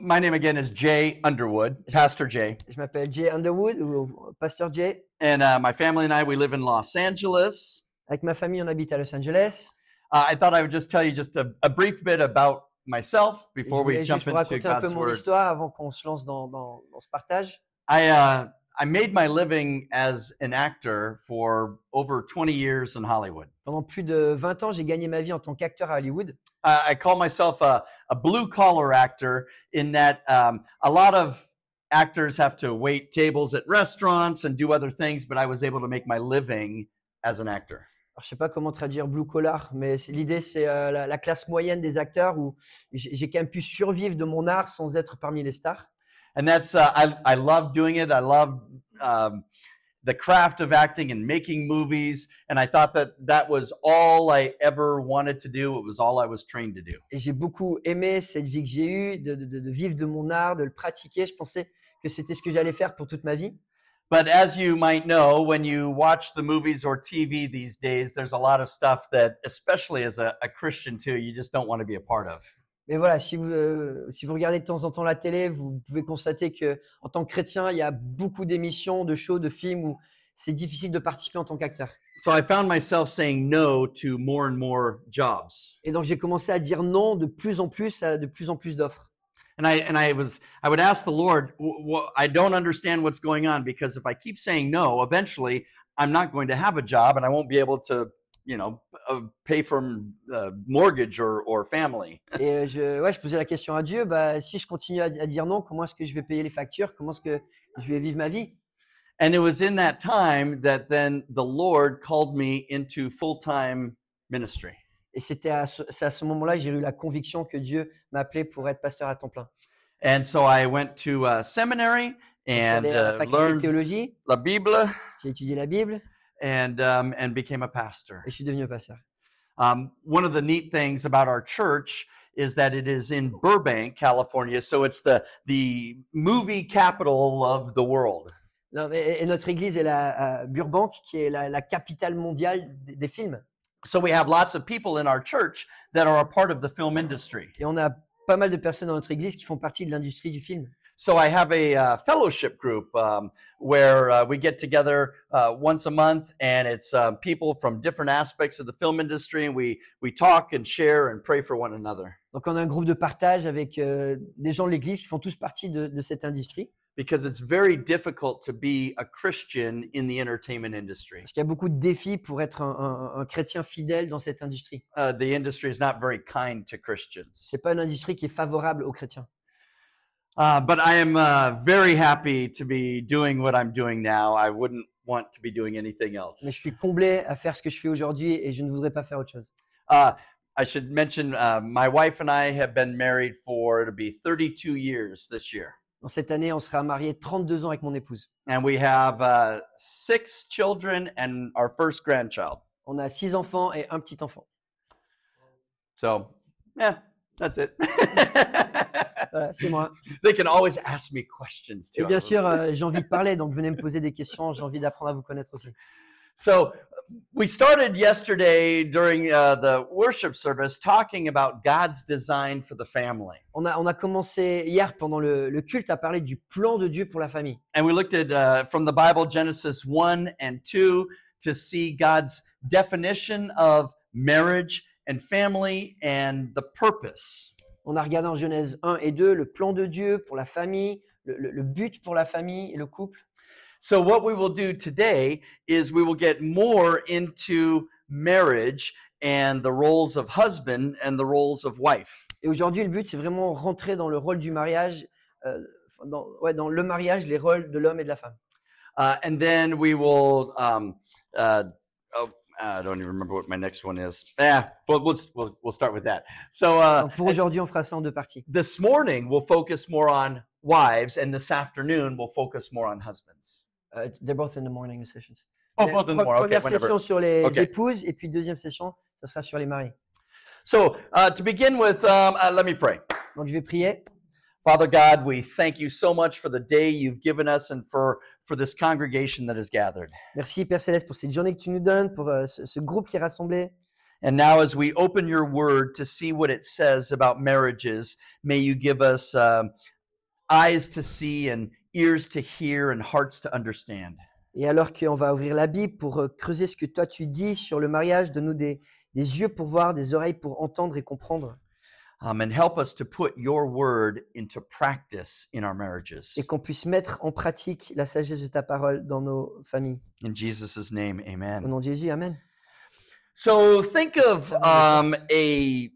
My name again is Jay Underwood, Pastor Jay, Je m'appelle Jay Underwood ou Pasteur Jay. and my family and I, we live in Los Angeles. Avec ma famille, on habite à Los Angeles. I thought I would just tell you just a brief bit about myself Et je before we voulais jump juste vous into raconter un peu God's mon Word. histoire avant qu'on se lance dans ce partage. I made my living as an actor for over 20 years in Hollywood. Pendant plus de 20 ans, j'ai gagné ma vie en tant qu'acteur à Hollywood. I call myself a blue-collar actor in that a lot of actors have to wait tables at restaurants and do other things, but I was able to make my living as an actor. Alors, je sais pas comment traduire blue collar, mais l'idée, c'est la classe moyenne des acteurs où j'ai quand même pu survivre de mon art sans être parmi les stars. And that's I love doing it. I love the craft of acting and making movies, and I thought that was all I ever wanted to do. It was all I was trained to do. Et j'ai beaucoup aimé cette vie que j'ai eue, de vivre de mon art, de le pratiquer. Je pensais que c'était ce que j'allais faire pour toute ma vie. But as you might know, when you watch the movies or TV these days, there's a lot of stuff that, especially as a Christian too, you just don't want to be a part of. Mais voilà, si vous regardez de temps en temps la télé, vous pouvez constater que en tant que chrétien, il y a beaucoup d'émissions, de shows, de films où c'est difficile de participer en tant qu'acteur. So I found myself saying no to more and more jobs. Et donc j'ai commencé à dire non de plus en plus à de plus en plus d'offres. And I would ask the Lord, I don't understand what's going on, because if I keep saying no, eventually I'm not going to have a job and I won't be able to, pay for mortgage or family. Et je posais la question à Dieu, si je continue à dire non, comment est-ce que je vais payer les factures? Comment est-ce que je vais vivre ma vie? And it was in that time that then the Lord called me into full-time ministry. Et c'est à ce moment-là que j'ai eu la conviction que Dieu m'appelait pour être pasteur à temps plein. And so I went to seminary and J'allais à la faculté de learned théologie, la Bible j'ai étudié la Bible and became a pastor. et je suis devenu pasteur. One of the neat things about our church is that it is in Burbank, California, so it's the movie capital of the world. Non, et notre église est à Burbank, qui est la capitale mondiale des films. So we have lots of people in our church that are a part of the film industry. Et on a pas mal de personnes dans notre église qui font partie de l'industrie du film. So I have a fellowship group where we get together once a month, and it's people from different aspects of the film industry, and we talk and share and pray for one another. Donc on a un groupe de partage avec des gens de l'église qui font tous partie de cette industrie. Because it's very difficult to be a Christian in the entertainment industry. Parce qu'il y a beaucoup de défis pour être un chrétien fidèle dans cette industrie. The industry is not very kind to Christians. C'est pas une industrie qui est favorable aux chrétiens. But I am very happy to be doing what I'm doing now. I wouldn't want to be doing anything else. Mais je suis comblé à faire ce que je fais aujourd'hui et je ne voudrais pas faire autre chose. I should mention my wife and I have been married for, it'll be 32 years this year. Dans cette année, on sera mariés 32 ans avec mon épouse. And we have 6 children and our first grandchild. On a 6 enfants et un petit enfant. So, yeah, that's it. Voilà, c'est moi. They can always ask me questions too. Et bien sûr, j'ai envie de parler, donc venez me poser des questions. J'ai envie d'apprendre à vous connaître aussi. So we started yesterday during the worship service talking about God's design for the family. On a commencé hier pendant le culte à parler du plan de Dieu pour la famille. And we looked at from the Bible Genesis 1 and 2 to see God's definition of marriage and family and the purpose. On a regardé en Genèse 1 et 2 le plan de Dieu pour la famille, le but pour la famille et le couple. So what we will do today is we will get more into marriage and the roles of husband and the roles of wife. Et aujourd'hui, le but, c'est vraiment rentrer dans le rôle du mariage, dans le mariage, les rôles de l'homme et de la femme. And then we will, I don't even remember what my next one is. But we'll start with that. So Donc pour aujourd'hui, on fera ça en 2 parties. this morning we'll focus more on wives, and this afternoon we'll focus more on husbands. They're both in the morning sessions. Oh, both in the morning. Okay, Première session sur les Okay. épouses et puis deuxième session, ça sera sur les maris. So to begin with, let me pray. Donc je vais prier. Father God, we thank you so much for the day you've given us and for this congregation that is gathered. Merci Père Céleste pour cette journée que tu nous donnes, pour ce groupe qui est rassemblé. And now, as we open your word to see what it says about marriages, may you give us eyes to see and ears to hear and hearts to understand. Et alors qu'on va ouvrir la Bible pour creuser ce que toi tu dis sur le mariage, donne-nous des yeux pour voir, des oreilles pour entendre et comprendre. And help us to put your word into practice in our marriages. Et qu'on puisse mettre en pratique la sagesse de ta parole dans nos familles. In Jesus' name, Au amen. nom de Jésus, amen. So think of a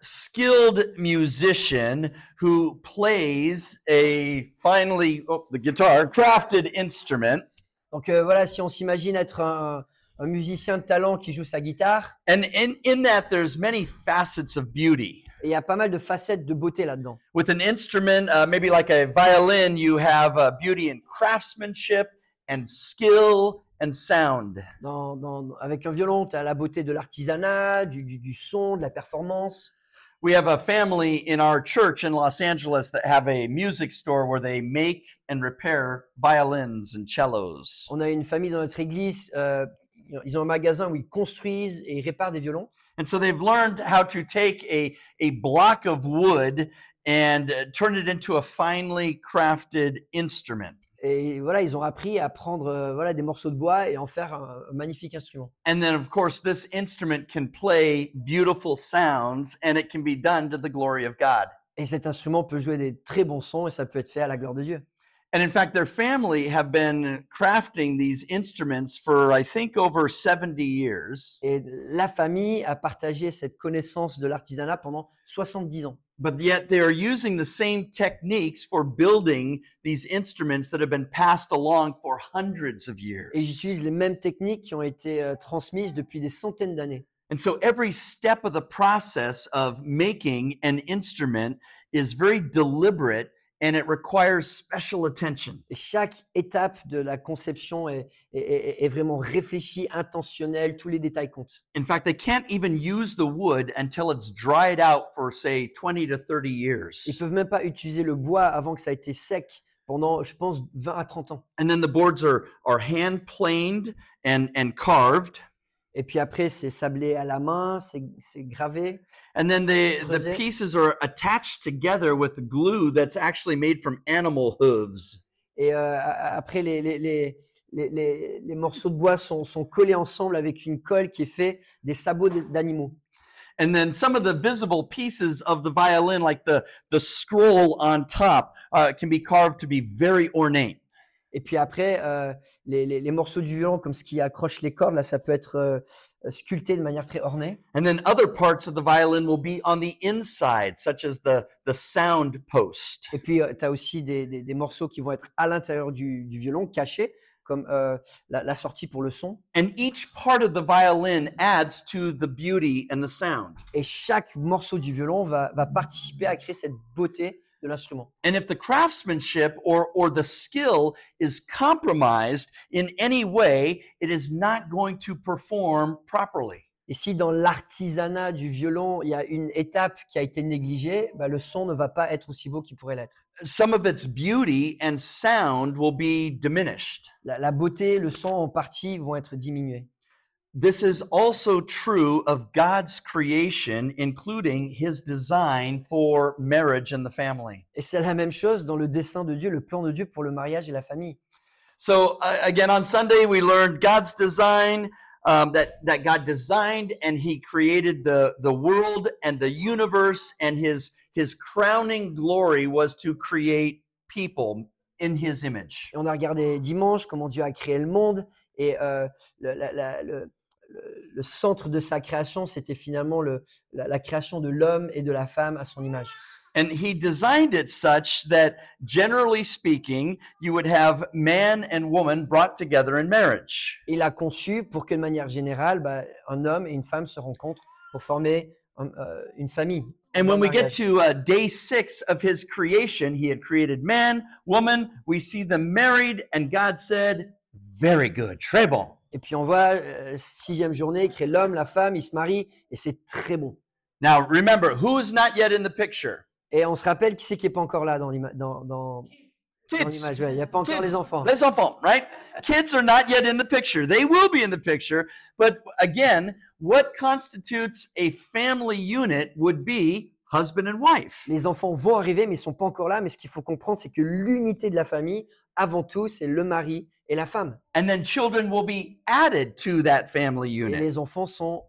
skilled musician who plays a the guitar, crafted instrument. Donc voilà, si on s'imagine être un musicien de talent qui joue sa guitare, And in that, there's many facets of beauty. et il y a pas mal de facettes de beauté là-dedans. With an instrument, maybe like a violin, you have beauty in craftsmanship and skill and sound. Avec un violon, tu as la beauté de l'artisanat, du son, de la performance. We have a family in our church in Los Angeles that have a music store where they make and repair violins and cellos. On a une famille dans notre église, ils ont un magasin où ils construisent et ils réparent des violons. And so they've learned how to take a block of wood and turn it into a finely crafted instrument. Et voilà, ils ont appris à prendre voilà, des morceaux de bois et en faire un magnifique instrument. And then, of course, this instrument can play beautiful sounds, and it can be done to the glory of God. Et cet instrument peut jouer des très bons sons et ça peut être fait à la gloire de Dieu. And in fact, their family have been crafting these instruments for, I think, over 70 years. Et la famille a partagé cette connaissance de l'artisanat pendant 70 ans. But yet they are using the same techniques for building these instruments that have been passed along for hundreds of years. Et ils utilisent les mêmes techniques qui ont été transmises depuis des centaines d'années. And so every step of the process of making an instrument is very deliberate and it requires special attention. Et chaque étape de la conception est vraiment réfléchie, intentionnelle, tous les détails comptent. In fact, they can't even use the wood until it's dried out for, say, 20 to 30 Ils years. peuvent même pas utiliser le bois avant que ça ait été sec pendant, je pense, 20 à 30 ans. And then the boards are hand planed and carved. Et puis après, c'est sablé à la main, c'est gravé. And then the Creusé. pieces are attached together with glue that's actually made from animal hooves. Et après, les morceaux de bois sont collés ensemble avec une colle qui est faite des sabots d'animaux. And then some of the visible pieces of the violin, like the scroll on top, can be carved to be very ornate. Et puis après, les morceaux du violon, comme ce qui accroche les cordes, là, ça peut être sculpté de manière très ornée. And then other parts of the violin will be on the inside, such as the sound post. Et puis, tu as aussi des morceaux qui vont être à l'intérieur du violon, cachés, comme la sortie pour le son. And each part of the violin adds to the beauty and the sound. Et chaque morceau du violon va participer à créer cette beauté de l'instrument. And if the craftsmanship or the skill is compromised in any way, it is not going to perform properly. Et si dans l'artisanat du violon, il y a une étape qui a été négligée, bah, le son ne va pas être aussi beau qu'il pourrait l'être. Some of its beauty and sound will be diminished. La beauté, le son en partie vont être diminués. This is also true of God's creation, including his design for marriage and the family. Et c'est la même chose dans le dessein de Dieu, le plan de Dieu pour le mariage et la famille. So again, on Sunday, we learned God's design, that God designed and he created the world and the universe, and his crowning glory was to create people in his image. Et on a regardé dimanche comment Dieu a créé le monde et le centre de sa création, c'était finalement la création de l'homme et de la femme à son image. And he designed it such that, generally speaking, you would have man and woman brought together in marriage. Il a conçu pour que de manière générale, bah, un homme et une femme se rencontrent pour former une famille. And when we get mariage. to day 6 of his creation, he had created man, woman. We see them married, and God said, "Very good, très bon." Et puis on voit, 6e journée, il crée l'homme, la femme, ils se marient, et c'est très bon. Now, remember, who is not yet in the picture? Et on se rappelle qui c'est qui n'est pas encore là dans Dans Kids, l'image, ouais, il n'y a pas encore les kids, enfants. les enfants, right? Kids are not yet in the picture. They will be in the picture. But again, what constitutes a family unit would be husband and wife. Les enfants vont arriver, mais ils ne sont pas encore là. Mais ce qu'il faut comprendre, c'est que l'unité de la famille, avant tout, c'est le mari et la femme. And then children will be added to that family Et unit. les enfants sont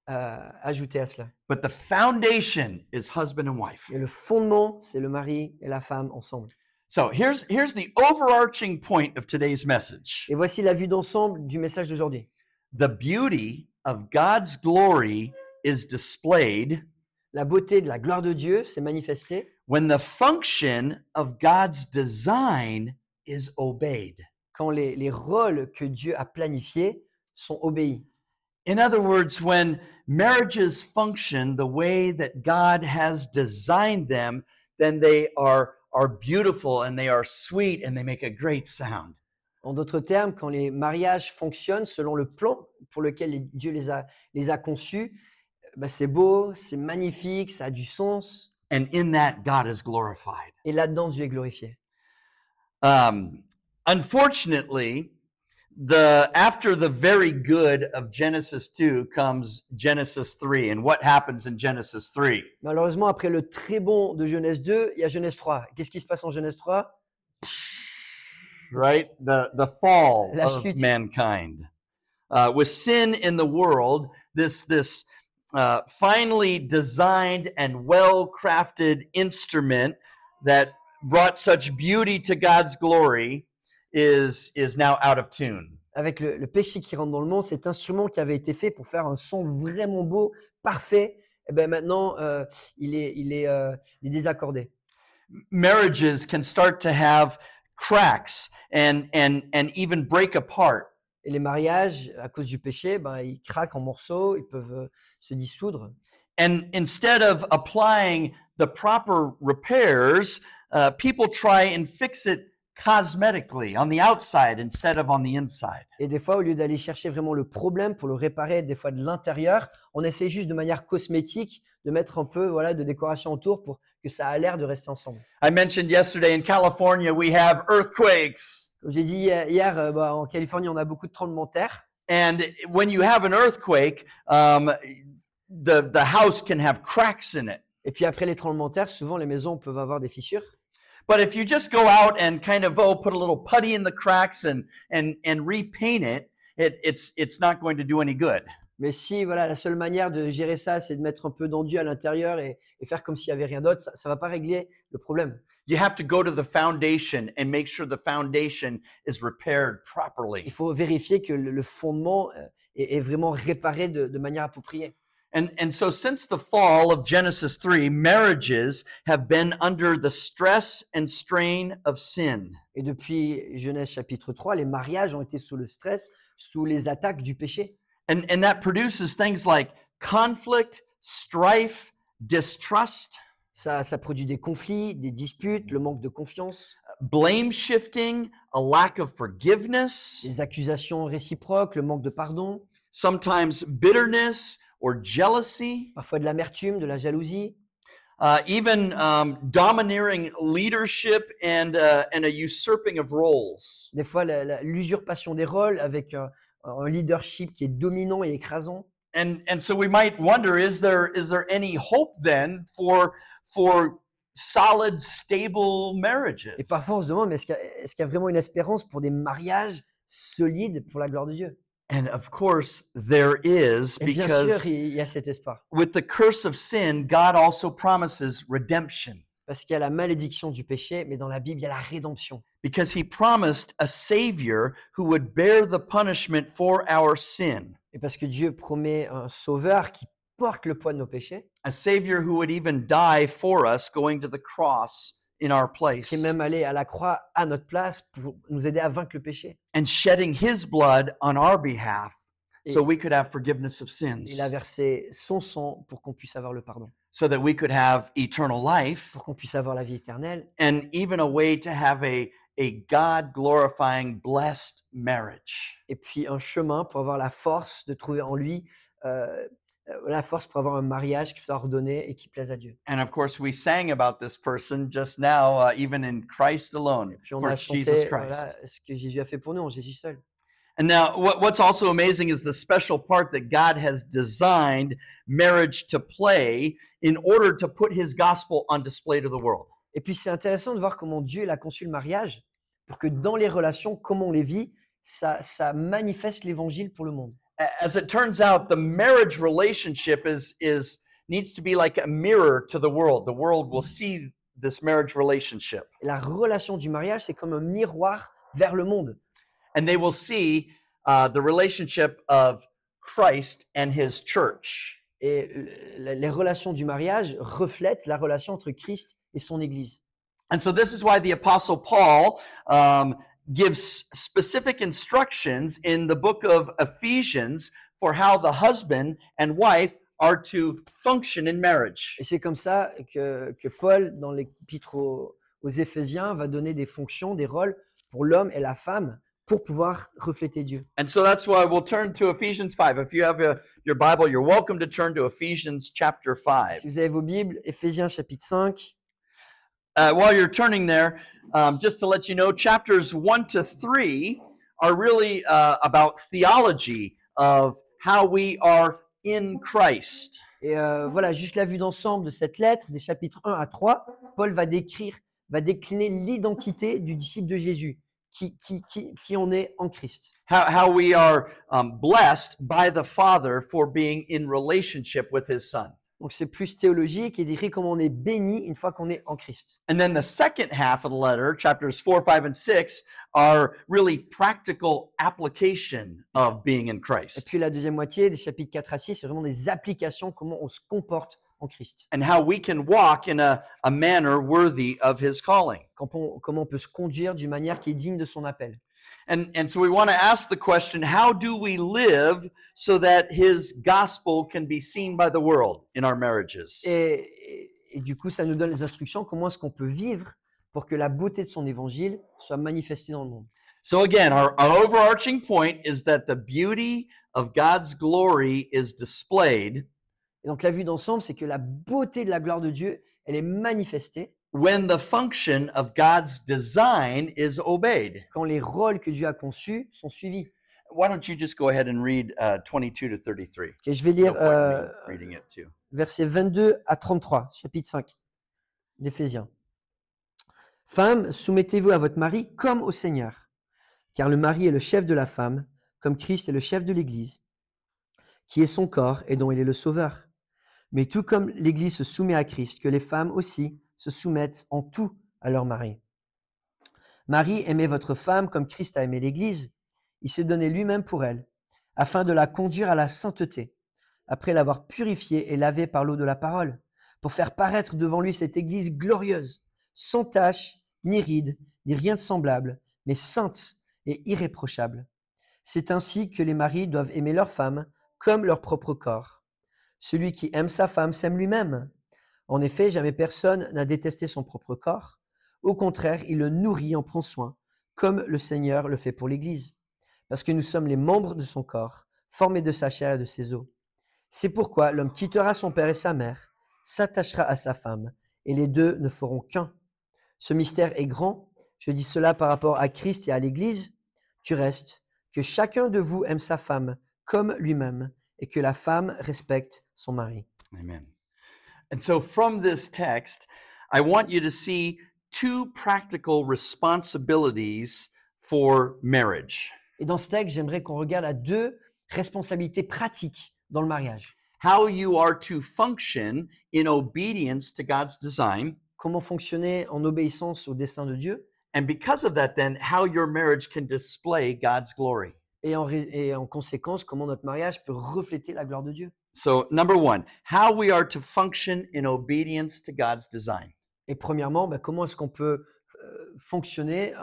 ajoutés à cela. But the foundation is husband and wife. Et le fondement, c'est le mari et la femme ensemble. So here's the overarching point of today's message. Et voici la vue d'ensemble du message d'aujourd'hui. The beauty of God's glory is displayed La beauté de la gloire de Dieu s'est manifestée when the function of God's design is obeyed. quand les rôles que Dieu a planifiés sont obéis. In other words, when marriages function the way that God has designed them, then they are beautiful and they are sweet and they make a great sound. En d'autres termes, quand les mariages fonctionnent selon le plan pour lequel Dieu les a conçus, c'est beau, c'est magnifique, ça a du sens. And in that, God is glorified. Et là-dedans, Dieu est glorifié. Unfortunately, after the very good of Genesis 2 comes Genesis 3. And what happens in Genesis 3? Malheureusement, après le très bon de Genèse 2, il y a Genèse 3. Qu'est-ce qui se passe en Genèse 3? Right? The fall La of chute. mankind. With sin in the world, this finely designed and well-crafted instrument that brought such beauty to God's glory is now out of tune. Avec le péché qui rentre dans le monde, cet instrument qui avait été fait pour faire un son vraiment beau, parfait, et ben maintenant, il est désaccordé. Marriages can start to have cracks and even break apart. Et les mariages, à cause du péché, ils craquent en morceaux, ils peuvent se dissoudre. And instead of applying the proper repairs, people try and fix it cosmetically on the outside instead of on the inside. Et des fois, au lieu d'aller chercher vraiment le problème pour le réparer, des fois de l'intérieur, on essaie juste de manière cosmétique de mettre un peu de décoration autour pour que ça a l'air de rester ensemble. I mentioned yesterday in California we have earthquakes. Comme j'ai dit hier, en Californie, on a beaucoup de tremblements de terre. And when you have an earthquake, the house can have cracks in it. Et puis après les tremblements de terre, souvent les maisons peuvent avoir des fissures. But if you just go out and kind of put a little putty in the cracks and repaint it, it's not going to do any good. Mais si la seule manière de gérer ça, c'est de mettre un peu d'enduit à l'intérieur et faire comme s'il n'y avait rien d'autre, ça ne va pas régler le problème. You have to go to the foundation and make sure the foundation is repaired properly. Il faut vérifier que le fondement est vraiment réparé de manière appropriée. And so since the fall of Genesis 3, marriages have been under the stress and strain of sin. Et depuis Genèse chapitre 3, les mariages ont été sous le stress, sous les attaques du péché. And that produces things like conflict, strife, distrust, Ça produit des conflits, des disputes, le manque de confiance, blame shifting, a lack of forgiveness, des accusations réciproques, le manque de pardon, sometimes bitterness or jealousy, parfois de l'amertume, de la jalousie, even domineering leadership and a usurping of roles. des fois l'usurpation des rôles avec un leadership qui est dominant et écrasant. And so we might wonder, is there any hope then for solid, stable marriages? Et parfois on se demande, mais est-ce qu'il y a vraiment une espérance pour des mariages solides pour la gloire de Dieu? And of course there is, Et bien because sûr, il y a cet espoir. with the curse of sin, God also promises redemption. Parce qu'il y a la malédiction du péché, mais dans la Bible, il y a la rédemption. Because he promised a savior who would bear the punishment for our sin. Et parce que Dieu promet un sauveur qui porte le poids de nos péchés, A savior who would even die for us, going to the cross in our place, qui est même allé à la croix à notre place pour nous aider à vaincre le péché. and shedding his blood on our behalf so we could have forgiveness of sins, Il a versé son sang pour qu'on puisse avoir le pardon, so that we could have eternal life, pour qu'on puisse avoir la vie éternelle, and even a way to have a God-glorifying, blessed marriage. et puis un chemin pour avoir la force de trouver en lui la force pour avoir un mariage qui soit ordonné et qui plaise à Dieu. And of course, we sang about this person just now, even in Christ alone, Et puis on for a Jesus chanté Christ. voilà, ce que Jésus a fait pour nous en Jésus seul. And now, what's also amazing is the special part that God has designed marriage to play in order to put his gospel on display to the world. Et puis c'est intéressant de voir comment Dieu il a conçu le mariage pour que dans les relations, comment on les vit, ça manifeste l'évangile pour le monde. As it turns out, the marriage relationship needs to be like a mirror to the world. The world will see this marriage relationship, Et la relation du mariage, c'est comme un miroir vers le monde. and they will see the relationship of Christ and his church. Et les relations du mariage reflètent la relation entre Christ et son Église. And so this is why the Apostle Paul gives specific instructions in the book of Ephesians for how the husband and wife are to function in marriage. Et c'est comme ça que Paul, dans l'épître aux Éphésiens, va donner des fonctions, des rôles pour l'homme et la femme pour pouvoir refléter Dieu. And so that's why we'll turn to Ephesians 5. If you have your Bible, you're welcome to turn to Ephesians chapter 5. Si vous avez vos Bibles, Éphésiens chapitre 5. While you're turning there, just to let you know, chapters 1 to 3 are really about theology of how we are in Christ. Et voilà, juste la vue d'ensemble de cette lettre, des chapitres 1 à 3, Paul va décliner l'identité du disciple de Jésus, qui on est en Christ. How we are blessed by the Father for being in relationship with his Son. Donc c'est plus théologique et décrit comment on est béni une fois qu'on est en Christ. And then the second half of the letter, chapters 4, 5, and 6, are really practical application of being in Et Christ puis la deuxième moitié, des chapitres 4 à 6, c'est vraiment des applications, comment on se comporte en Christ. and how we can walk in a manner worthy of his calling. Comment on peut se conduire d'une manière qui est digne de son appel. And so we want to ask the question, how do we live so that his gospel can be seen by the world in our marriages? Et du coup, ça nous donne les instructions, comment est-ce qu'on peut vivre pour que la beauté de son évangile soit manifestée dans le monde. So again, our overarching point is that the beauty of God's glory is displayed Et donc la vue d'ensemble, c'est que la beauté de la gloire de Dieu, elle est manifestée when the function of God's design is obeyed. quand les rôles que Dieu a conçus sont suivis. Why don't you just go ahead and read 22 to 33? Et je vais No lire point in me reading it too. versets 22 à 33, chapitre 5 d'Éphésiens. Femmes, soumettez-vous à votre mari comme au Seigneur, car le mari est le chef de la femme, comme Christ est le chef de l'Église, qui est son corps et dont il est le sauveur. Mais tout comme l'Église se soumet à Christ, que les femmes aussi se soumettent en tout à leur mari. Marie, aimez votre femme comme Christ a aimé l'Église. Il s'est donné lui-même pour elle, afin de la conduire à la sainteté, après l'avoir purifiée et lavée par l'eau de la parole, pour faire paraître devant lui cette Église glorieuse, sans tache, ni ride, ni rien de semblable, mais sainte et irréprochable. C'est ainsi que les maris doivent aimer leur femme comme leur propre corps. Celui qui aime sa femme s'aime lui-même. En effet, jamais personne n'a détesté son propre corps. Au contraire, il le nourrit, en prend soin, comme le Seigneur le fait pour l'Église, parce que nous sommes les membres de son corps, formés de sa chair et de ses os. C'est pourquoi l'homme quittera son père et sa mère, s'attachera à sa femme, et les deux ne feront qu'un. Ce mystère est grand, je dis cela par rapport à Christ et à l'Église. Du reste, que chacun de vous aime sa femme comme lui-même, et que la femme respecte son mari. Amen. And so from this text, I want you to see two practical responsibilities for marriage. Et dans ce texte, j'aimerais qu'on regarde à deux responsabilités pratiques dans le mariage. How you are to function in obedience to God's design. Comment fonctionner en obéissance au dessein de Dieu. And because of that, then, how your marriage can display God's glory. Et en conséquence, comment notre mariage peut refléter la gloire de Dieu. So, number one, how we are to function in obedience to God's design. Et premièrement, comment est-ce qu'on peut fonctionner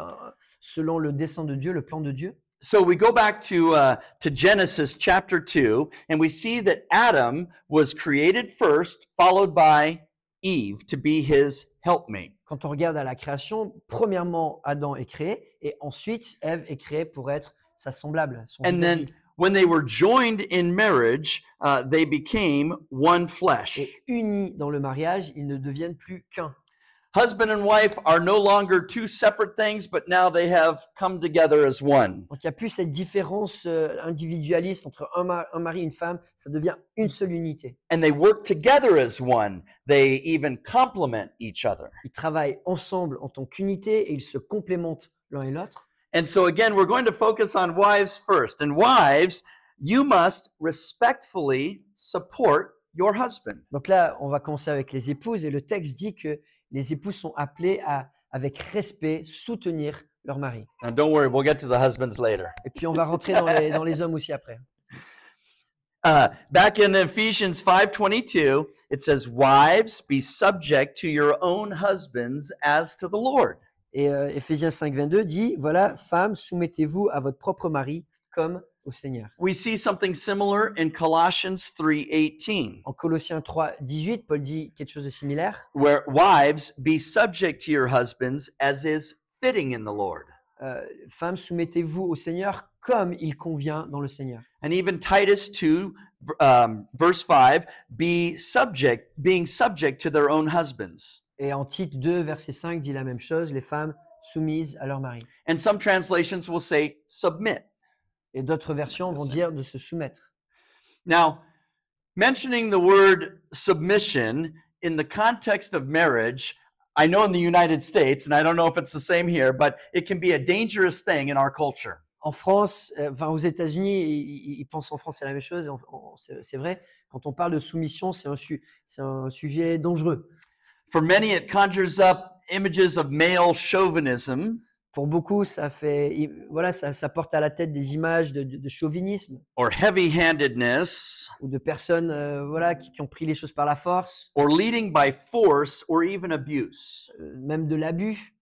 selon le dessein de Dieu, le plan de Dieu. So we go back to Genesis chapter 2, and we see that Adam was created first, followed by Eve to be his helpmate. Quand on regarde à la création, premièrement, Adam est créé, et ensuite, Ève est créée pour être sa semblable. Son And vis-à-vis. then when they were joined in marriage, they became one flesh. Et unis dans le mariage, ils ne deviennent plus qu'un. Husband and wife are no longer two separate things, but now they have come together as one. Donc il n'y a plus cette différence individualiste entre un mari et une femme, ça devient une seule unité. And they work together as one. They even complement each other. Ils travaillent ensemble en tant qu'unité et ils se complémentent l'un et l'autre. And so again, we're going to focus on wives first. And wives, you must respectfully support your husband. Donc là, on va commencer avec les épouses et le texte dit que les épouses sont appelées à, avec respect, soutenir leur mari. Now, don't worry, we'll get to the husbands later. Et puis on va rentrer dans les hommes aussi après. Back in Ephesians 5:22, it says, "Wives, be subject to your own husbands as to the Lord." Et Éphésiens 5:22 dit, voilà, femmes, soumettez-vous à votre propre mari comme au Seigneur. We see something similar in Colossians 3:18, En Colossiens 3:18, Paul dit quelque chose de similaire. where wives, be subject to your husbands as is fitting in the Lord. Femmes, soumettez-vous au Seigneur comme il convient dans le Seigneur. And even Titus 2, verse 5, being subject to their own husbands. Et en Tite 2, verset 5 dit la même chose, les femmes soumises à leur mari. And some translations will say submit. Et d'autres versions vont dire de se soumettre. Now, mentioning the word submission in the context of marriage, I know in the United States, and I don't know if it's the same here, but it can be a dangerous thing in our culture. En France, enfin aux États-Unis, ils pensent en France c'est la même chose. C'est vrai. Quand on parle de soumission, c'est un sujet dangereux. For many, it conjures up images of male chauvinism Pour beaucoup, ça porte à la tête des images de chauvinisme or heavy-handedness ou de personnes qui ont pris les choses par la force, or leading by force or even abuse. même de l'abus.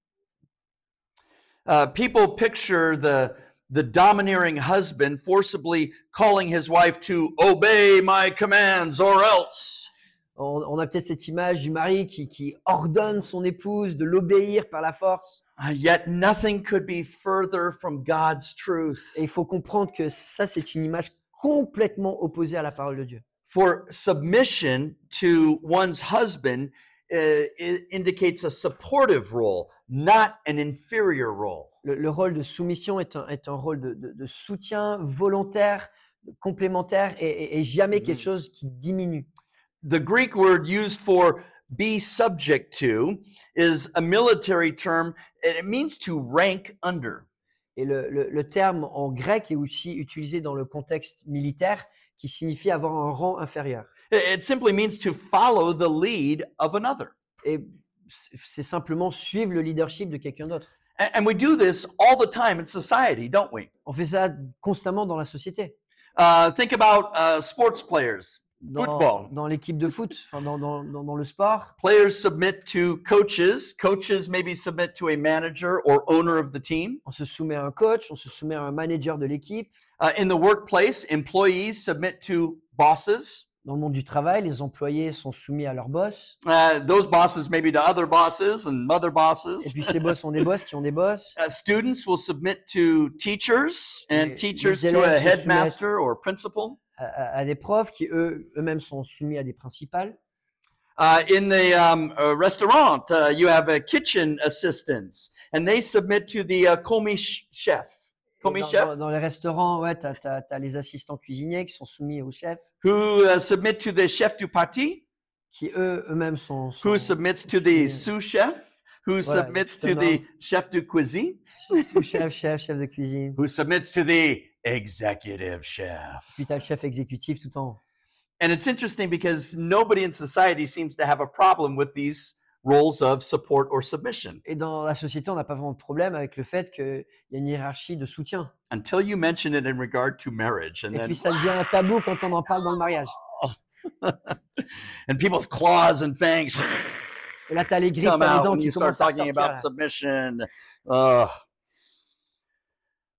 People picture the domineering husband forcibly calling his wife to obey my commands or else. On a peut-être cette image du mari qui ordonne son épouse de l'obéir par la force. Yet nothing could be further from God's truth. Et il faut comprendre que ça, c'est une image complètement opposée à la parole de Dieu. For submission to one's husband it indicates a supportive role, not an inferior role. Le rôle de soumission est un rôle de soutien volontaire, complémentaire et jamais quelque chose qui diminue. The Greek word used for be subject to is a military term, and it means to rank under. Et le terme en grec est aussi utilisé dans le contexte militaire qui signifie avoir un rang inférieur. It simply means to follow the lead of another. Et c'est simplement suivre le leadership de quelqu'un d'autre. And we do this all the time in society, don't we? On fait ça constamment dans la société. Think about sports players. Football. Dans l'équipe de foot, dans le sport. Players submit to coaches. Coaches maybe submit to a manager or owner of the team. On se soumet à un coach, on se soumet à un manager de l'équipe. In the workplace, employees submit to bosses. Dans le monde du travail, les employés sont soumis à leurs boss. Those bosses maybe to other bosses and other bosses. Et puis ces boss ont des boss qui ont des boss. Students will submit to teachers and teachers les to a élèves se headmaster or principal. À des profs qui eux-mêmes sont soumis à des principales. In the restaurant, you have kitchen assistants, and they submit to the commis chef. Commis chef, Dans les restaurants, ouais, t'as les assistants cuisiniers qui sont soumis au chef, who submit to the chef du parti, qui eux-mêmes sont who submits to the soumis- sous chef, who Voilà, submits c'est to un the chef de cuisine, sous-chef, chef de cuisine. who submits to the executive chef. Puis t'as le chef exécutif tout en haut. And it's interesting because nobody in society seems to have a problem with these roles of support or submission Et dans la société, on n'a pas vraiment de problème avec le fait qu'il y a une hiérarchie de soutien. until you mention it in regard to marriage, and Et then puis ça devient un tabou quand on en parle dans le mariage. and people's claws and fangs Et là, t'as les griffes, come t'as les out dents when qui you start commencent à talking sortir. about submission. Ugh.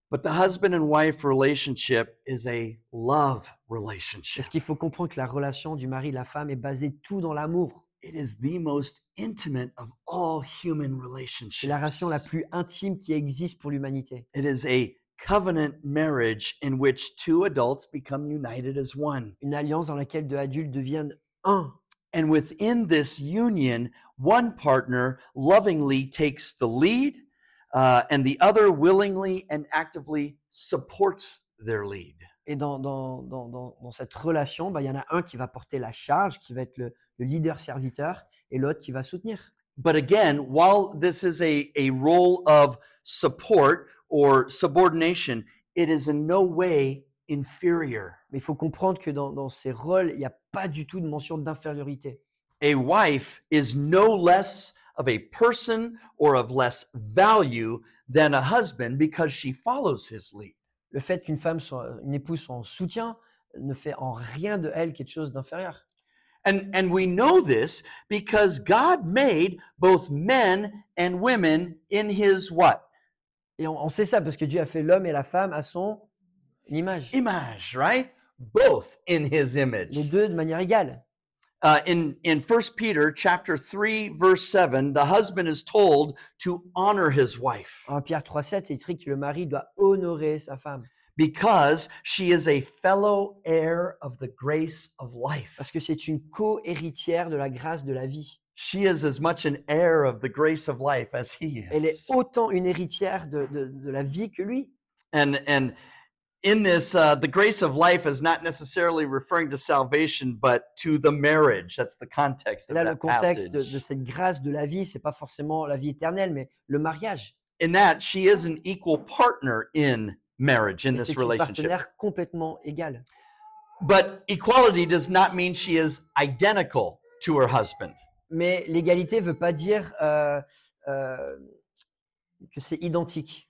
But the husband and wife relationship is a love relationship. Parce qu'il faut comprendre que la relation du mari et de la femme est basée tout dans l'amour. It is the most intimate of all human C'est relationships. la relation la plus intime qui existe pour l'humanité. It is a covenant marriage in which two adults become united as one. Une alliance dans laquelle deux adultes deviennent un. And within this union, one partner lovingly takes the lead, and the other willingly and actively supports their lead. Et dans cette relation, bah, il y en a un qui va porter la charge, qui va être le leader-serviteur, et l'autre qui va soutenir. But again, while this is a role of support or subordination, it is in no way inferior. Mais il faut comprendre que dans ces rôles, il n'y a pas du tout de mention d'infériorité. A wife is no less of a person or of less value than a husband because she follows his lead. Le fait qu'une une épouse soit en soutien ne fait en rien de elle quelque chose d'inférieur. And we know this because God made both men and women in his what? Et on sait ça parce que Dieu a fait l'homme et la femme à son image. Image, right? Both in his image. Les deux de manière égale. In 1 Peter chapter 3 verse 7, the husband is told to honor his wife En Pierre 3,7, il est écrit que le mari doit honorer sa femme because she is a fellow heir of the grace of life. parce que c'est une co-héritière de la grâce de la vie. She is as much an heir of the grace of life as he Elle est is. autant une héritière de la vie que lui. And in this, the grace of life is not necessarily referring to salvation, but to the marriage. That's the context of Là, le that contexte de passage. cette grâce de la vie, c'est pas forcément la vie éternelle, mais le mariage. In that, she is an equal partner in marriage, in Et this c'est une relationship. partenaire complètement égale. But equality does not mean she is identical to her husband. Mais l'égalité ne veut pas dire que c'est identique.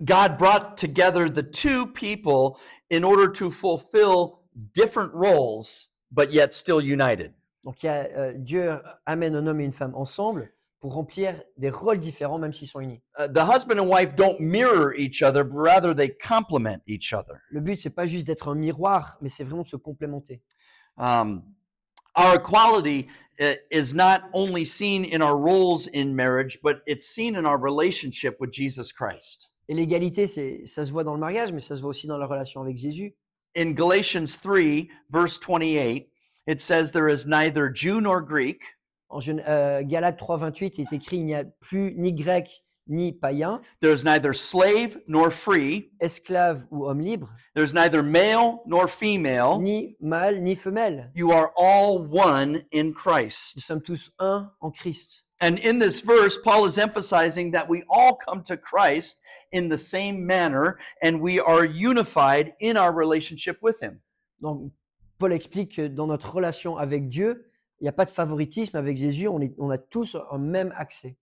God brought together the two people in order to fulfill different roles, but yet still united. Donc Dieu amène un homme et une femme ensemble pour remplir des rôles différents, même s'ils sont unis. The husband and wife don't mirror each other, but rather they complement each other. Le but, c'est pas juste d'être un miroir, mais c'est vraiment de se complémenter. Our equality is not only seen in our roles in marriage, but it's seen in our relationship with Jesus Christ. Et l'égalité, ça se voit dans le mariage, mais ça se voit aussi dans la relation avec Jésus. In Galatians 3, verse 28, it says, There is neither Jew nor Greek, En Galates 3,28, il est écrit il n'y a plus ni grec ni païen, there is neither slave nor free, esclave ou homme libre, there's neither male nor female. ni mâle ni femelle. You are all one in Christ. Nous sommes tous un en Christ. And in this verse, Paul is emphasizing that we all come to Christ in the same manner and we are unified in our relationship with him. Donc, Paul explique que dans notre relation avec Dieu, il n'y a pas de favoritisme avec Jésus, on a tous un même accès.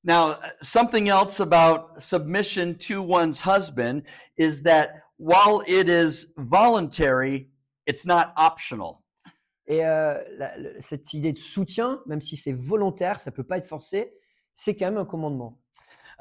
Now, something else about submission to one's husband is that while it is voluntary, it's not optional. Et cette idée de soutien, même si c'est volontaire, ça ne peut pas être forcé, c'est quand même un commandement.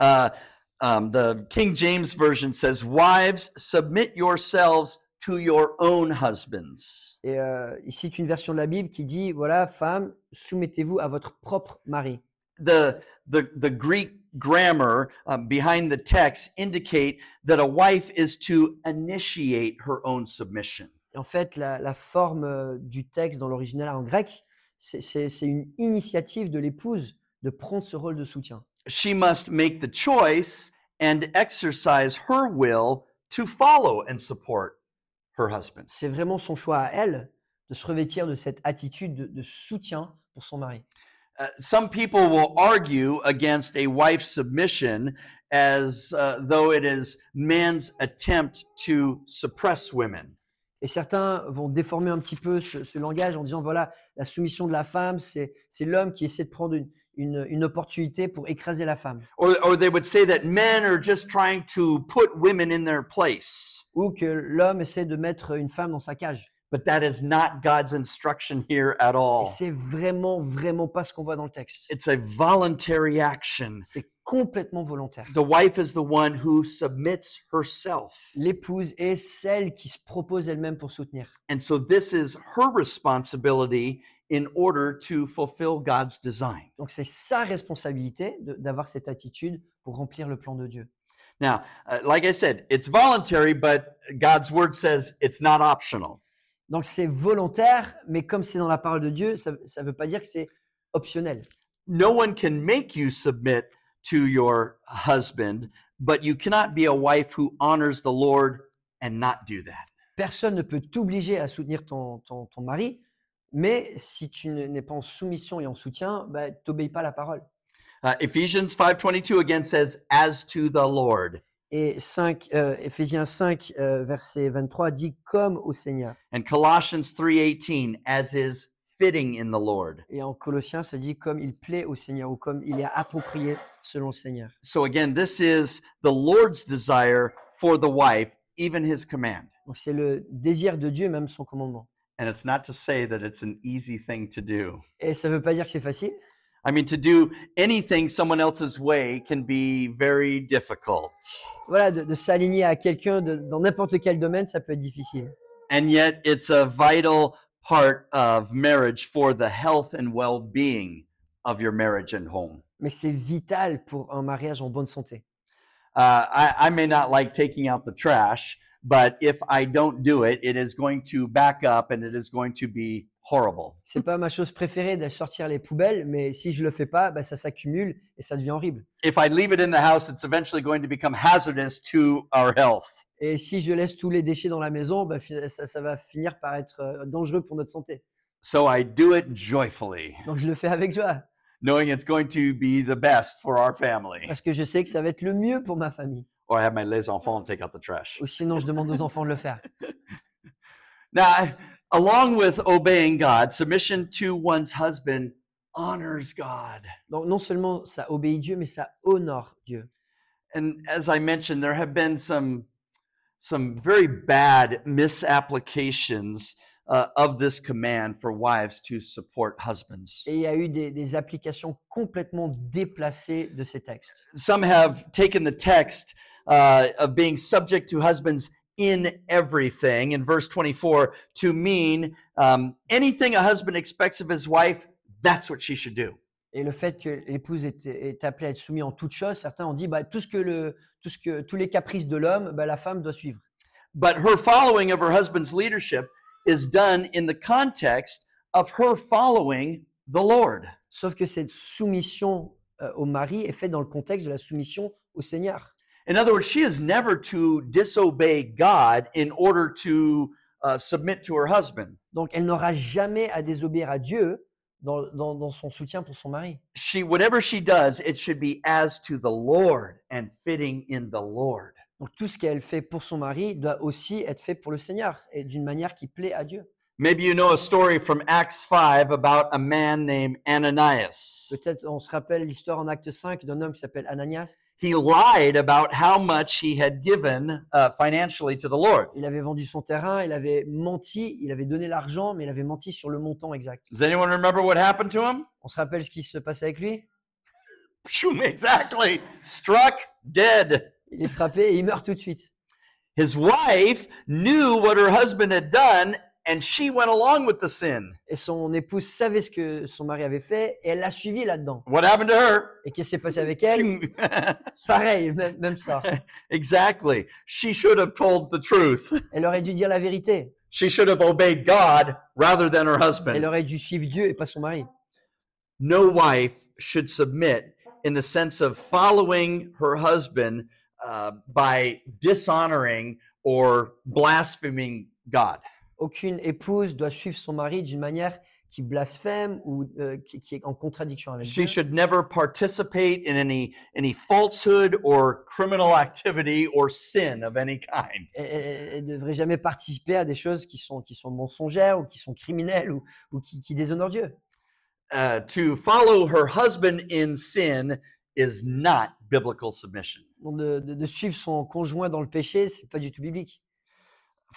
The King James Version says, Wives, submit yourselves to your own husbands. Et il cite une version de la Bible qui dit, voilà, femmes, soumettez-vous à votre propre mari. The Greek grammar behind the text indicate that a wife is to initiate her own submission. Et en fait, la forme du texte dans l'original en grec, c'est une initiative de l'épouse de prendre ce rôle de soutien. She must make the choice and exercise her will to follow and support her husband. C'est vraiment son choix à elle de se revêtir de cette attitude de soutien pour son mari. Some people will argue against a wife's submission as though it is man's attempt to suppress women. Et certains vont déformer un petit peu ce langage en disant, voilà, la soumission de la femme, c'est l'homme qui essaie de prendre une opportunité pour écraser la femme. Or they would say that men are just trying to put women in their place. Ou que l'homme essaie de mettre une femme dans sa cage. But that is not God's instruction here at Et all. c'est vraiment, vraiment pas ce qu'on voit dans le texte. It's a voluntary action. C'est complètement volontaire. The wife is the one who submits herself. L'épouse est celle qui se propose elle-même pour soutenir. And so this is her responsibility in order to fulfill God's design. Donc c'est sa responsabilité d'avoir cette attitude pour remplir le plan de Dieu. Now, like I said, it's voluntary, but God's word says it's not optional. Donc c'est volontaire, mais comme c'est dans la parole de Dieu, ça ne veut pas dire que c'est optionnel. No one can make you submit to your husband, but you cannot be a wife who honors the Lord and not do that. Personne ne peut t'obliger à soutenir ton mari, mais si tu n'es pas en soumission et en soutien, bah, tu n'obéis pas à la parole. Ephesians 5:22 again says, as to the Lord. Et Éphésiens 5, verset 23 dit comme au Seigneur. And Colossians 3:18, as is fitting in the Lord. Et en Colossiens, ça dit comme il plaît au Seigneur ou comme il est approprié selon le Seigneur. So again, this is the Lord's desire for the wife, even his command. Donc c'est le désir de Dieu, même son commandement. And it's not to say that it's an easy thing to do. Et ça ne veut pas dire que c'est facile. I mean, to do anything someone else's way can be very difficult. Voilà, de s'aligner à quelqu'un dans n'importe quel domaine, ça peut être difficile. And yet, it's a vital part of marriage for the health and well-being of your marriage and home. Mais c'est vital pour un mariage en bonne santé. I may not like taking out the trash, but if I don't do it, it is going to back up and it is going to be horrible. C'est pas ma chose préférée de sortir les poubelles, mais si je le fais pas, bah, ça s'accumule et ça devient horrible. If I leave it in the house, it's eventually going to become hazardous to our health. Et si je laisse tous les déchets dans la maison, bah, ça va finir par être dangereux pour notre santé. So I do it joyfully, Donc je le fais avec joie, knowing it's going to be the best for our family. parce que je sais que ça va être le mieux pour ma famille. Or I have my les enfants take out the trash. Ou sinon, je demande aux enfants de le faire. Now, along with obeying God, submission to one's husband honors God. Donc non seulement ça obéit Dieu, mais ça honore Dieu. And as I mentioned, there have been some very bad misapplications of this command for wives to support husbands. Et il y a eu des applications complètement déplacées de ces textes. Some have taken the text of being subject to husbands in everything in verse 24 to mean anything a husband expects of his wife, that's what she should do. Et le fait que l'épouse est appelée à être soumise en toutes choses, certains ont dit bah, tous les caprices de l'homme, bah, la femme doit suivre. But her following of her husband's leadership is done in the context of her following the Lord. Sauf que cette soumission au mari est faite dans le contexte de la soumission au Seigneur. In other words, she is never to disobey God in order to submit to her husband. Donc elle n'aura jamais à désobéir à Dieu dans son soutien pour son mari. Whatever she does, it should be as to the Lord and fitting in the Lord. Donc tout ce qu'elle fait pour son mari doit aussi être fait pour le Seigneur et d'une manière qui plaît à Dieu. Maybe you know a story from Acts 5 about a man named Ananias. Peut-être on se rappelle l'histoire en Acte 5 d'un homme qui s'appelle Ananias. He lied about how much he had given financially to the Lord. Il avait vendu son terrain, il avait menti, il avait donné l'argent, mais il avait menti sur le montant exact. Does anyone remember what happened to him? On se rappelle ce qui se passait avec lui? Exactly. Struck dead. Il est frappé et il meurt tout de suite. His wife knew what her husband had done, and she went along with the sin. Et son épouse savait ce que son mari avait fait et elle l'a suivi là-dedans. What happened to her? Et qu'est-ce qui s'est passé avec elle? Pareil, même sort. Exactly. She should have told the truth. Elle aurait dû dire la vérité. She should have obeyed God rather than her Elle husband. aurait dû suivre Dieu et pas son mari. No wife should submit in the sense of following her husband by dishonoring or blaspheming God. Aucune épouse doit suivre son mari d'une manière qui blasphème ou qui est en contradiction avec She Dieu. should never participate in any falsehood or criminal activity or sin of any kind. Elle ne devrait jamais participer à des choses qui sont mensongères ou qui sont criminelles ou qui déshonorent Dieu. To follow her husband in sin is not biblical submission. Donc de suivre son conjoint dans le péché, c'est pas du tout biblique.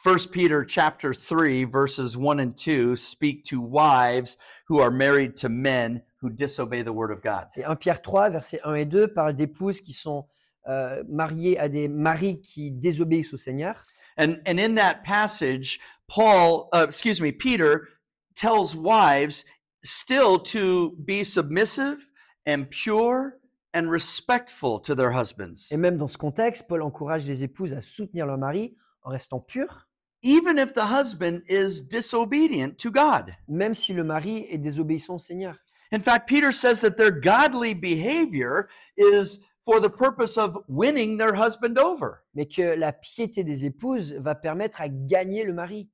1 Peter chapter 3 verses 1 and 2 speak to wives who are married to men who disobey the word of God. Et 1 Pierre 3, versets 1 et 2 parle d'épouses qui sont mariées à des maris qui désobéissent au Seigneur. And in that passage, Peter tells wives still to be submissive and pure and respectful to their husbands, Et même dans ce contexte, Paul encourage les épouses à soutenir leur mari en restant pures, even if the husband is disobedient to God. même si le mari est désobéissant au Seigneur. In fact, Peter says that their godly behavior is for the purpose of winning their husband over. Mais que la piété des épouses va permettre à gagner le mari.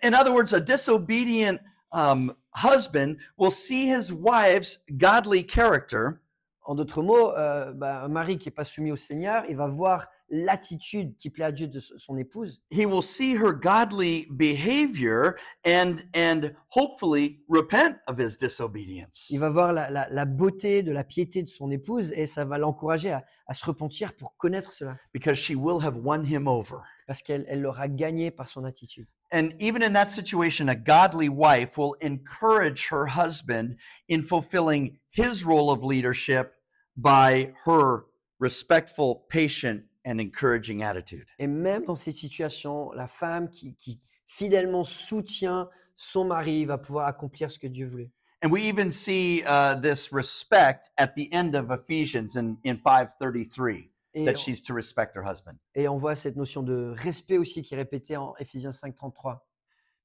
In other words, a disobedient husband will see his wife's godly character En d'autres mots, un mari qui n'est pas soumis au Seigneur, il va voir l'attitude qui plaît à Dieu de son épouse. he will see her godly behavior and hopefully repent of his disobedience. Il va voir la beauté de la piété de son épouse et ça va l'encourager à se repentir pour connaître cela. Because she will have won him over. Parce qu'elle l'aura gagné par son attitude. And even in that situation, a godly wife will encourage her husband in fulfilling his role of leadership by her respectful, patient, and encouraging attitude. Et même dans ces situations, la femme qui fidèlement soutient son mari va pouvoir accomplir ce que Dieu voulait. And we even see this respect at the end of Ephesians in 5:33, Et, that she's to respect her husband. et on voit cette notion de respect aussi qui est répétée en Éphésiens 5:33.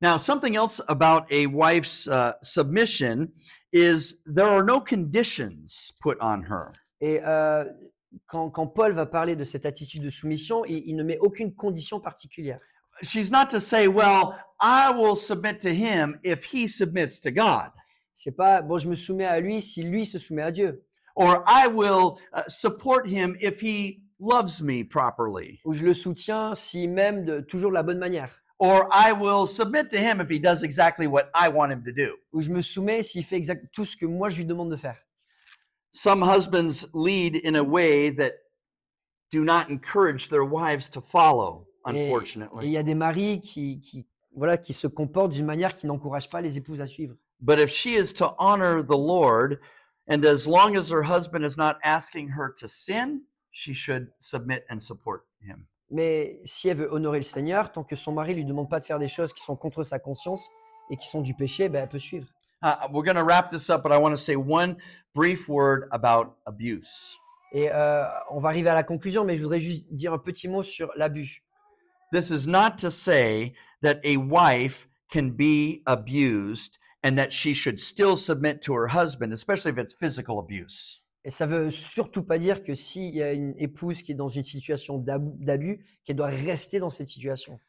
Now, something else about a wife's submission is there are no conditions put on her. Et quand Paul va parler de cette attitude de soumission, il ne met aucune condition particulière. She's not to say, well, I will submit to him if he submits to God, C'est pas bon, je me soumets à lui si lui se soumet à Dieu, or I will support him if he loves me properly, ou je le soutiens s'il m'aime toujours de la bonne manière, or I will submit to him if he does exactly what I want him to do. ou je me soumets s'il fait tout ce que moi je lui demande de faire. Some husbands lead in a way that do not encourage their wives to follow, Et il unfortunately. y a des maris qui se comportent d'une manière qui n'encourage pas les épouses à suivre. But if she is to honor the Lord, and as long as her husband is not asking her to sin, she should submit and support him. Mais si elle veut honorer le Seigneur, tant que son mari lui demande pas de faire des choses qui sont contre sa conscience et qui sont du péché, ben elle peut suivre. We're going to wrap this up, but I want to say one brief word about abuse. Et on va arriver à la conclusion, mais je voudrais juste dire un petit mot sur l'abus. This is not to say that a wife can be abused and that she should still submit to her husband, especially if it's physical abuse. Et ça veut surtout pas dire que s'il y a une épouse qui est dans une situation d'abus, qu'elle doit rester dans cette situation.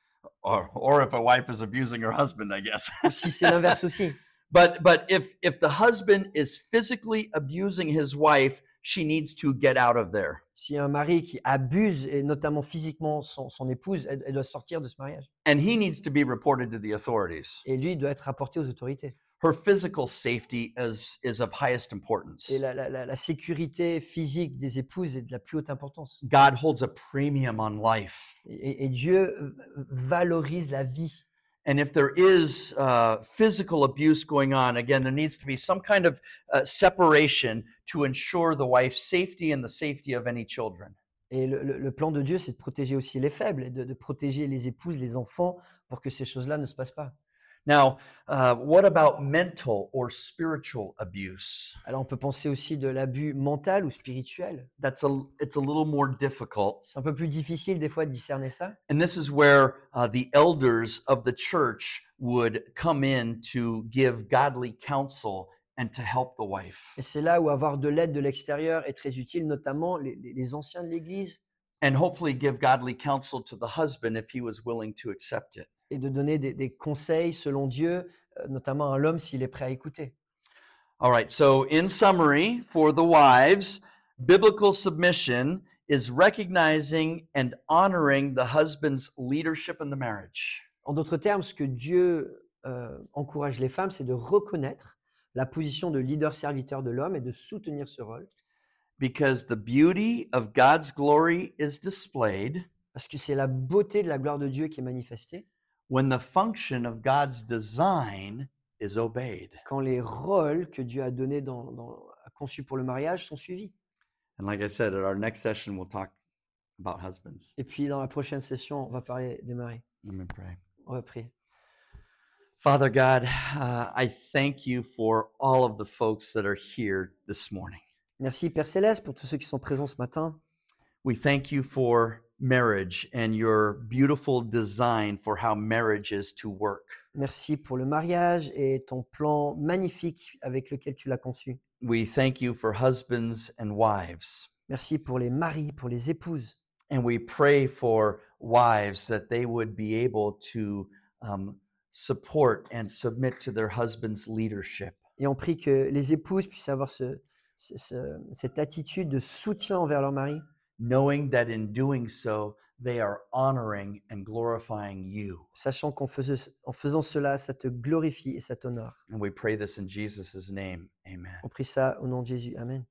Or if a wife is abusing her husband, I guess. Ou si c'est l'inverse aussi. But if the husband is physically abusing his wife, she needs to get out of there. Si un mari qui abuse, et notamment physiquement son épouse, elle doit sortir de ce mariage. And he needs to be reported to the authorities. Et lui doit être rapporté aux autorités. Her physical safety is of highest importance. Et la sécurité physique des épouses est de la plus haute importance. God holds a premium on life. Et Dieu valorise la vie. And if there is physical abuse going on, again, there needs to be some kind of separation to ensure the wife's safety and the safety of any children. Et le plan de Dieu, c'est de protéger aussi les faibles, et de protéger les épouses, les enfants, pour que ces choses-là ne se passent pas. Now, what about mental or spiritual abuse? Alors, on peut penser aussi de l'abus mental ou spirituel. It's a little more difficult. C'est un peu plus difficile des fois de discerner ça. And this is where the elders of the church would come in to give godly counsel and to help the wife. Et c'est là où avoir de l'aide de l'extérieur est très utile, notamment les anciens de l'Église, And hopefully give godly counsel to the husband if he was willing to accept it. et de donner des conseils selon Dieu, notamment à l'homme s'il est prêt à écouter. All right, so in summary, for the wives, biblical submission is recognizing and honoring the husband's leadership in the marriage. En d'autres termes, ce que Dieu encourage les femmes, c'est de reconnaître la position de leader-serviteur de l'homme et de soutenir ce rôle. Because the beauty of God's glory is displayed Parce que c'est la beauté de la gloire de Dieu qui est manifestée when the function of God's design is obeyed. quand les rôles que Dieu a donnés, a conçus pour le mariage sont suivis. And like I said, at our next session, we'll talk about husbands. Et puis dans la prochaine session, on va parler des maris. Let me pray. On va prier. Father God, I thank you for all of the folks that are here this morning. Merci Père Céleste pour tous ceux qui sont présents ce matin. We thank you for marriage and your beautiful design for how marriage is to work. Merci pour le mariage et ton plan magnifique avec lequel tu l'as conçu. We thank you for husbands and wives. Merci pour les maris, pour les épouses. And we pray for wives that they would be able to support and submit to their husband's leadership. Et on prie que les épouses puissent avoir cette attitude de soutien envers leur mari, Knowing that in doing so, they are honoring and glorifying you. sachant en faisant cela, ça te glorifie et ça t'honore. And we pray this in Jesus' name. Amen. On prie ça au nom de Jésus. Amen.